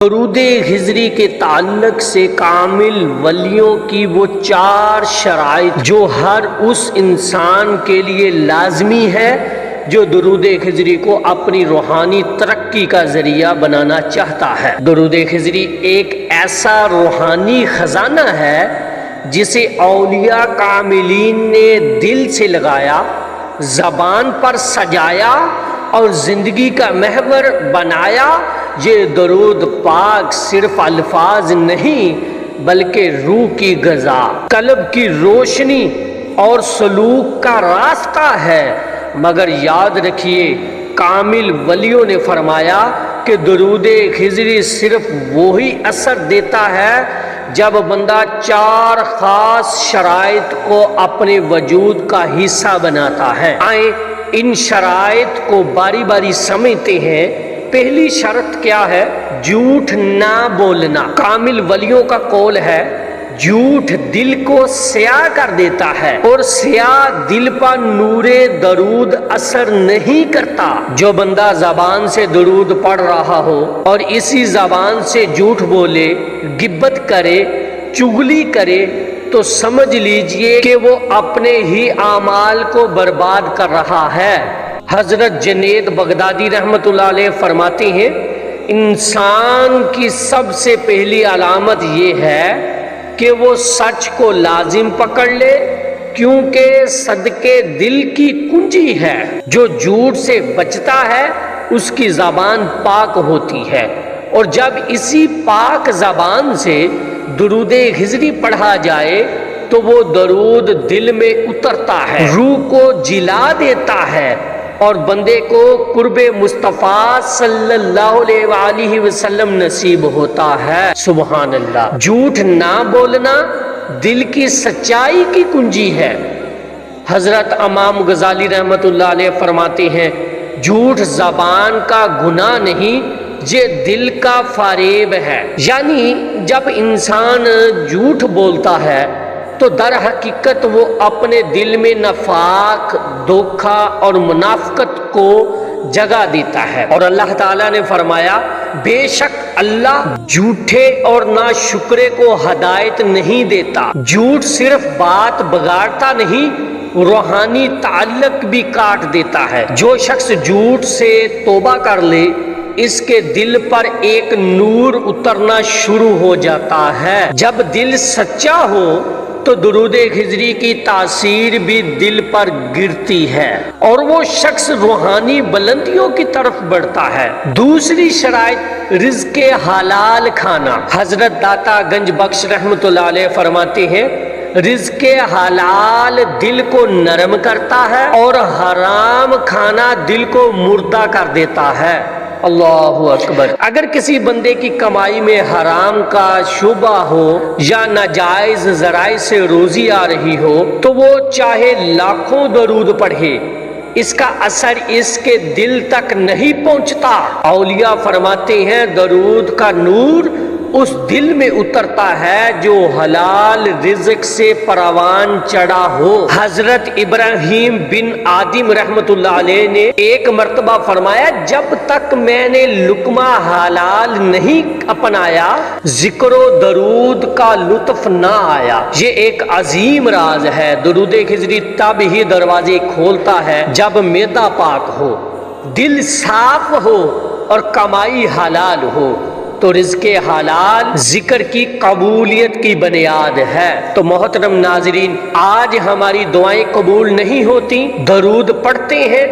درود خضری کے تعلق سے کامل ولیوں کی وہ 4 شرائط جو ہر اس انسان کے لیے لازمی ہے جو درود خضری کو اپنی روحانی ترقی کا ذریعہ بنانا چاہتا ہے۔ درود خضری ایک ایسا روحانی خزانہ ہے جسے اولیاء کاملین نے دل سے لگایا، زبان پر سجایا اور زندگی کا محور بنایا۔ یہ درود پاک صرف الفاظ نہیں بلکہ روح کی غذا، قلب کی روشنی اور سلوک کا راستہ ہے۔ مگر یاد رکھیے، کامل ولیوں نے فرمایا کہ درود خضری صرف وہی اثر دیتا ہے جب بندہ 4 خاص شرائط کو اپنے وجود کا حصہ بناتا ہے۔ آئیں ان شرائط کو باری باری سمجھتے ہیں۔ پہلی شرط کیا ہے؟ جھوٹ نہ بولنا۔ کامل ولیوں کا قول ہے جھوٹ دل کو سیاہ کر دیتا ہے اور سیاہ دل پر نور درود اثر نہیں کرتا۔ جو بندہ زبان سے درود پڑھ رہا ہو اور اسی زبان سے جھوٹ بولے، غیبت کرے، چغلی کرے تو سمجھ لیجئے کہ وہ اپنے ہی اعمال کو برباد کر رہا ہے۔ حضرت جنید بغدادی رحمۃ اللہ علیہ فرماتے ہیں انسان کی سب سے پہلی علامت یہ ہے کہ وہ سچ کو لازم پکڑ لے، کیونکہ صدقے دل کی کنجی ہے۔ جو جھوٹ سے بچتا ہے اس کی زبان پاک ہوتی ہے، اور جب اسی پاک زبان سے درود خضری پڑھا جائے تو وہ درود دل میں اترتا ہے، روح کو جلا دیتا ہے اور بندے کو قرب مصطفیٰ صلی اللہ علیہ وآلہ وسلم نصیب ہوتا ہے۔ سبحان اللہ۔ جھوٹ نہ بولنا دل کی سچائی کی کنجی ہے۔ حضرت امام غزالی رحمۃ اللہ علیہ فرماتے ہیں جھوٹ زبان کا گناہ نہیں، یہ دل کا فریب ہے۔ یعنی جب انسان جھوٹ بولتا ہے تو در حقیقت وہ اپنے دل میں نفاق، دھوکہ اور منافقت کو جگہ دیتا ہے، اور اللہ تعالیٰ نے فرمایا بے شک اللہ جھوٹے اور ناشکرے کو ہدایت نہیں دیتا۔ جھوٹ صرف بات بگاڑتا نہیں، روحانی تعلق بھی کاٹ دیتا ہے۔ جو شخص جھوٹ سے توبہ کر لے اس کے دل پر ایک نور اترنا شروع ہو جاتا ہے۔ جب دل سچا ہو تو درود خضری کی تاثیر بھی دل پر گرتی ہے اور وہ شخص روحانی بلندیوں کی طرف بڑھتا ہے۔ دوسری شرائط رزق حلال کھانا۔ حضرت داتا گنج بخش رحمۃ اللہ علیہ فرماتے ہیں رزق حلال دل کو نرم کرتا ہے اور حرام کھانا دل کو مردہ کر دیتا ہے۔ اللہ اکبر۔ اگر کسی بندے کی کمائی میں حرام کا شبہ ہو یا ناجائز ذرائع سے روزی آ رہی ہو تو وہ چاہے لاکھوں درود پڑھے، اس کا اثر اس کے دل تک نہیں پہنچتا۔ اولیاء فرماتے ہیں درود کا نور اس دل میں اترتا ہے جو حلال رزق سے پروان چڑھا ہو۔ حضرت ابراہیم بن آدم رحمت اللہ علیہ نے ایک مرتبہ فرمایا جب تک میں نے لقمہ حلال نہیں اپنایا ذکر و درود کا لطف نہ آیا۔ یہ ایک عظیم راز ہے۔ درود خضری تب ہی دروازے کھولتا ہے جب معدہ پاک ہو، دل صاف ہو اور کمائی حلال ہو، تو رزق حلال ذکر کی قبولیت کی بنیاد ہے۔ تو محترم ناظرین، آج ہماری دعائیں قبول نہیں ہوتی، درود پڑھتے ہیں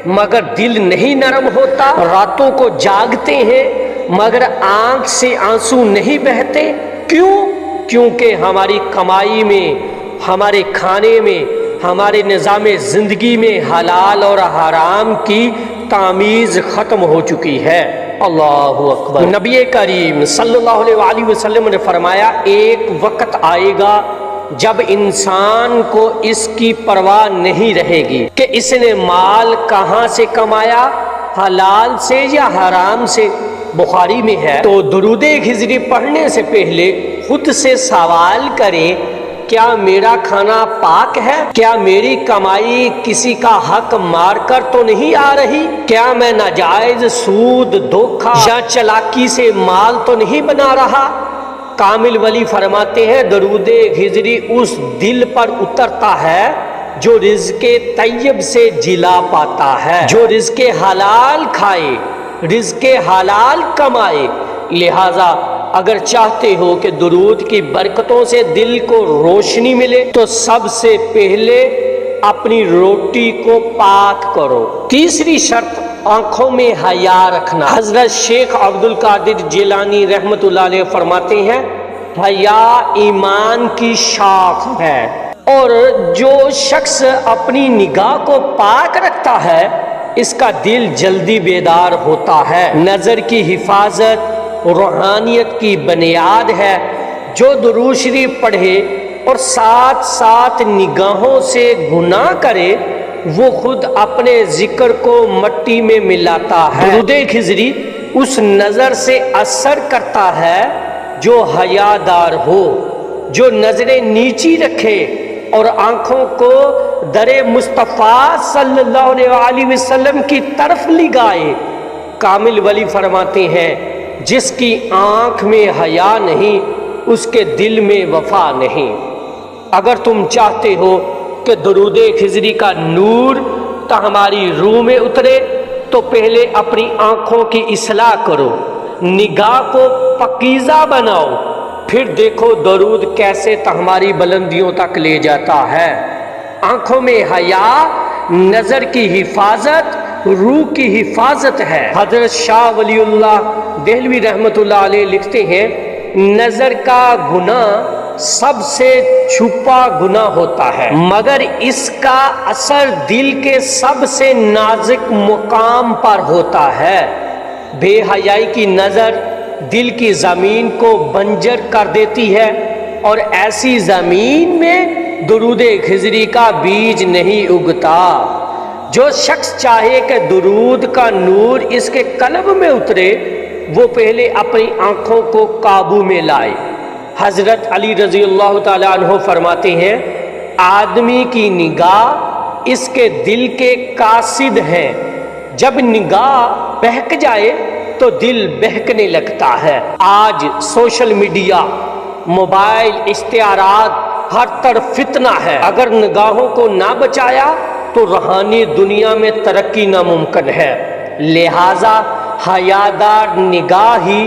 مگر دل نہیں نرم ہوتا، راتوں کو جاگتے ہیں مگر آنکھ سے آنسو نہیں بہتے۔ کیوں؟ کیونکہ ہماری کمائی میں، ہمارے کھانے میں، ہمارے نظام زندگی میں حلال اور حرام کی تمیز ختم ہو چکی ہے۔ اللہ اکبر۔ نبی کریم صلی اللہ علیہ وآلہ وسلم نے فرمایا ایک وقت آئے گا جب انسان کو اس کی پرواہ نہیں رہے گی کہ اس نے مال کہاں سے کمایا، حلال سے یا حرام سے۔ بخاری میں ہے۔ تو درود خضری پڑھنے سے پہلے خود سے سوال کریں کیا میرا کھانا پاک ہے؟ کیا میری کمائی کسی کا حق مار کر تو نہیں آ رہی؟ کیا میں ناجائز سود، دھوکہ یا چلاکی سے مال تو نہیں بنا رہا؟ کامل ولی فرماتے ہیں درود ہجری اس دل پر اترتا ہے جو رزق طیب سے جلا پاتا ہے، جو رزق حلال کھائے، رزق حلال کمائے۔ لہذا اگر چاہتے ہو کہ درود کی برکتوں سے دل کو روشنی ملے تو سب سے پہلے اپنی روٹی کو پاک کرو۔ تیسری شرط آنکھوں میں حیا رکھنا۔ حضرت شیخ عبد القادر جیلانی رحمۃ اللہ علیہ فرماتے ہیں حیا ایمان کی شاخ ہے، اور جو شخص اپنی نگاہ کو پاک رکھتا ہے اس کا دل جلدی بیدار ہوتا ہے۔ نظر کی حفاظت روحانیت کی بنیاد ہے۔ جو درود شریف پڑھے اور ساتھ ساتھ نگاہوں سے گناہ کرے وہ خود اپنے ذکر کو مٹی میں ملاتا ہے۔ درود خضری اس نظر سے اثر کرتا ہے جو حیا دار ہو، جو نظریں نیچی رکھے اور آنکھوں کو در مصطفیٰ صلی اللہ علیہ وسلم کی طرف لگائے۔ کامل ولی فرماتے ہیں جس کی آنکھ میں حیا نہیں اس کے دل میں وفا نہیں۔ اگر تم چاہتے ہو کہ درود خضری کا نور ہماری روح میں اترے تو پہلے اپنی آنکھوں کی اصلاح کرو، نگاہ کو پاکیزہ بناؤ، پھر دیکھو درود کیسے ہماری بلندیوں تک لے جاتا ہے۔ آنکھوں میں حیا نظر کی حفاظت، روح کی حفاظت ہے۔ حضرت شاہ ولی اللہ دہلوی رحمۃ اللہ علیہ لکھتے ہیں نظر کا گناہ سب سے چھپا گناہ ہوتا ہے مگر اس کا اثر دل کے سب سے نازک مقام پر ہوتا ہے۔ بے حیائی کی نظر دل کی زمین کو بنجر کر دیتی ہے، اور ایسی زمین میں درود خضری کا بیج نہیں اگتا۔ جو شخص چاہے کہ درود کا نور اس کے قلب میں اترے وہ پہلے اپنی آنکھوں کو قابو میں لائے۔ حضرت علی رضی اللہ تعالیٰ عنہ فرماتے ہیں آدمی کی نگاہ اس کے دل کے قاصد ہے، جب نگاہ بہک جائے تو دل بہکنے لگتا ہے۔ آج سوشل میڈیا، موبائل، اشتہارات، ہر طرف فتنہ ہے۔ اگر نگاہوں کو نہ بچایا تو روحانی دنیا میں ترقی ناممکن ہے۔ لہذا حیادار نگاہ ہی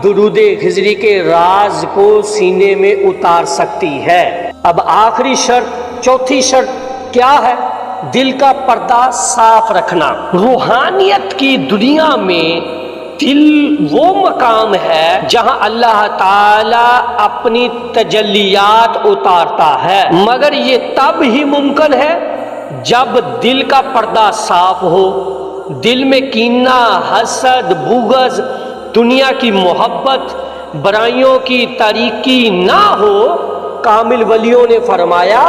درود خضری کے راز کو سینے میں اتار سکتی ہے۔ اب آخری شرط، چوتھی شرط کیا ہے؟ دل کا پردہ صاف رکھنا۔ روحانیت کی دنیا میں دل وہ مقام ہے جہاں اللہ تعالی اپنی تجلیات اتارتا ہے، مگر یہ تب ہی ممکن ہے جب دل کا پردہ صاف ہو، دل میں کینہ، حسد، بغض، دنیا کی محبت، برائیوں کی تاریکی نہ ہو۔ کامل ولیوں نے فرمایا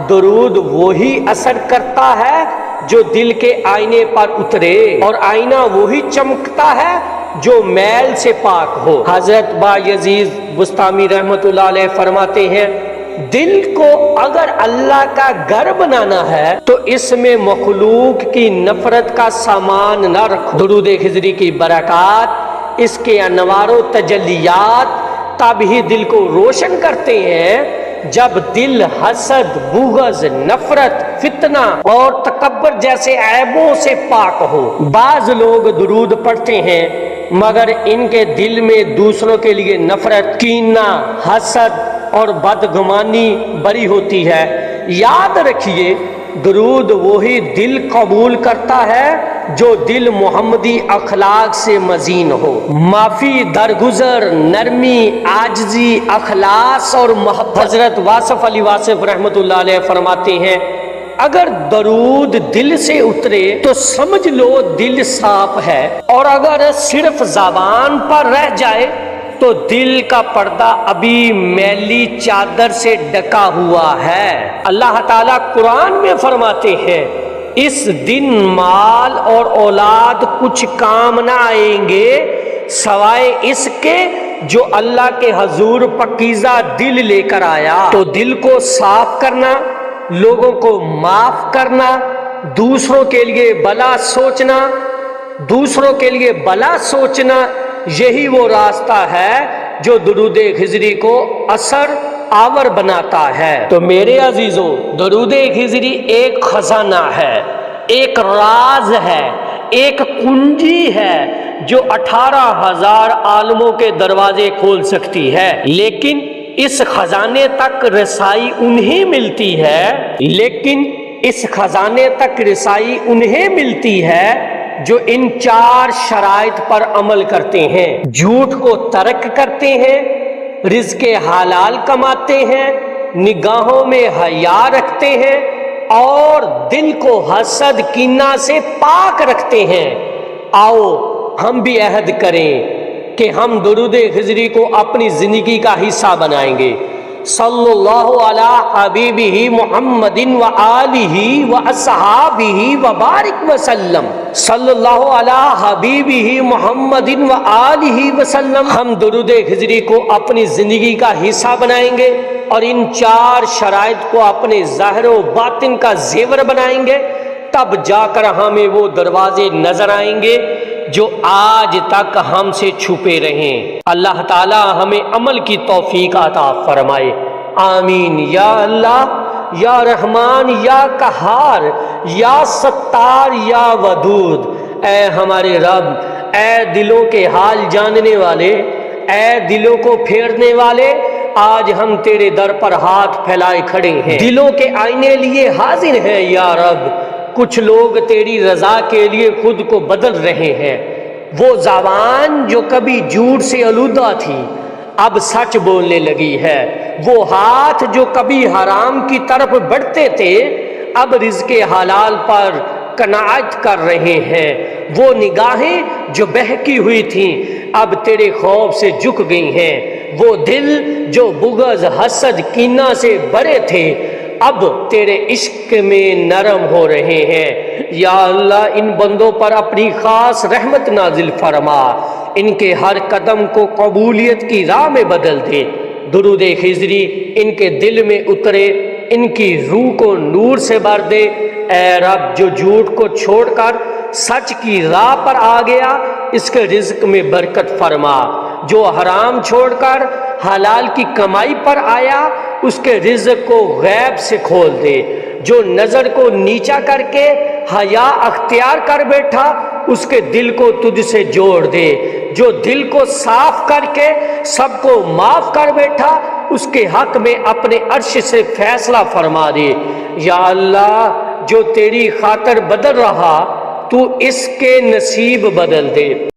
درود وہی اثر کرتا ہے جو دل کے آئینے پر اترے، اور آئینہ وہی چمکتا ہے جو میل سے پاک ہو۔ حضرت بایزید بستامی رحمۃ اللہ علیہ فرماتے ہیں دل کو اگر اللہ کا گھر بنانا ہے تو اس میں مخلوق کی نفرت کا سامان نہ رکھو۔ درود خضری کی برکات، اس کے انوار و تجلیات تب ہی دل کو روشن کرتے ہیں جب دل حسد، بغض، نفرت، فتنہ اور تکبر جیسے عیبوں سے پاک ہو۔ بعض لوگ درود پڑھتے ہیں مگر ان کے دل میں دوسروں کے لیے نفرت، کینہ، حسد اور بدگمانی بری ہوتی ہے۔ یاد رکھیے درود وہی دل قبول کرتا ہے جو دل محمدی اخلاق سے مزین ہو۔ معافی، درگزر، نرمی، عاجزی، اخلاص اور محبت۔ حضرت واصف علی واصف رحمۃ اللہ علیہ فرماتے ہیں اگر درود دل سے اترے تو سمجھ لو دل صاف ہے، اور اگر صرف زبان پر رہ جائے تو دل کا پردہ ابھی میلی چادر سے ڈھکا ہوا ہے۔ اللہ تعالیٰ قرآن میں فرماتے ہیں اس دن مال اور اولاد کچھ کام نہ آئیں گے سوائے اس کے جو اللہ کے حضور پاکیزہ دل لے کر آیا، تو دل کو صاف کرنا، لوگوں کو معاف کرنا، دوسروں کے لیے بھلا سوچنا، دوسروں کے لیے بھلا سوچنا، یہی وہ راستہ ہے جو درود خضری کو اثر آور بناتا ہے۔ تو میرے عزیزوں، درود خضری ایک خزانہ ہے، ایک راز ہے، ایک کنجی ہے جو 18,000 عالموں کے دروازے کھول سکتی ہے، لیکن اس خزانے تک رسائی انہیں ملتی ہے جو ان 4 شرائط پر عمل کرتے ہیں، جھوٹ کو ترک کرتے ہیں، رزق حلال کماتے ہیں، نگاہوں میں حیا رکھتے ہیں، اور دل کو حسد کینہ سے پاک رکھتے ہیں۔ آؤ ہم بھی عہد کریں کہ ہم درود خضری کو اپنی زندگی کا حصہ بنائیں گے۔ صلی اللہ علی حبیبہ محمد و آلہ و اصحابہ و بارک وسلم، صلی اللہ علی حبیبہ محمد و آلہ وسلم۔ ہم درود خضری کو اپنی زندگی کا حصہ بنائیں گے اور ان 4 شرائط کو اپنے ظاہر و باطن کا زیور بنائیں گے، تب جا کر ہمیں وہ دروازے نظر آئیں گے جو آج تک ہم سے چھپے رہیں۔ اللہ تعالی ہمیں عمل کی توفیق عطا فرمائے، آمین یا اللہ، یا رحمان، یا قہار، یا ستار، یا ودود۔ اے ہمارے رب، اے دلوں کے حال جاننے والے، اے دلوں کو پھیرنے والے، آج ہم تیرے در پر ہاتھ پھیلائے کھڑے ہیں، دلوں کے آئینے لیے حاضر ہیں یا رب۔ کچھ لوگ تیری رضا کے لیے خود کو بدل رہے ہیں، وہ زبان جو کبھی جھوٹ سے آلودہ تھی اب سچ بولنے لگی ہے، وہ ہاتھ جو کبھی حرام کی طرف بڑھتے تھے اب رزق حلال پر قناعت کر رہے ہیں، وہ نگاہیں جو بہکی ہوئی تھیں اب تیرے خوف سے جھک گئی ہیں، وہ دل جو بغض حسد کینہ سے بھرے تھے اب تیرے عشق میں نرم ہو رہے ہیں۔ یا اللہ، ان بندوں پر اپنی خاص رحمت نازل فرما، ان کے ہر قدم کو قبولیت کی راہ میں بدل دے۔ درود خضری ان کے دل میں اترے، ان کی روح کو نور سے بھر دے۔ اے رب، جو جھوٹ کو چھوڑ کر سچ کی راہ پر آ گیا اس کے رزق میں برکت فرما، جو حرام چھوڑ کر حلال کی کمائی پر آیا اس کے رزق کو غیب سے کھول دے، جو نظر کو نیچا کر کے حیا اختیار کر بیٹھا اس کے دل کو تجھ سے جوڑ دے، جو دل کو صاف کر کے سب کو معاف کر بیٹھا اس کے حق میں اپنے عرش سے فیصلہ فرما دے۔ یا اللہ، جو تیری خاطر بدل رہا تو اس کے نصیب بدل دے۔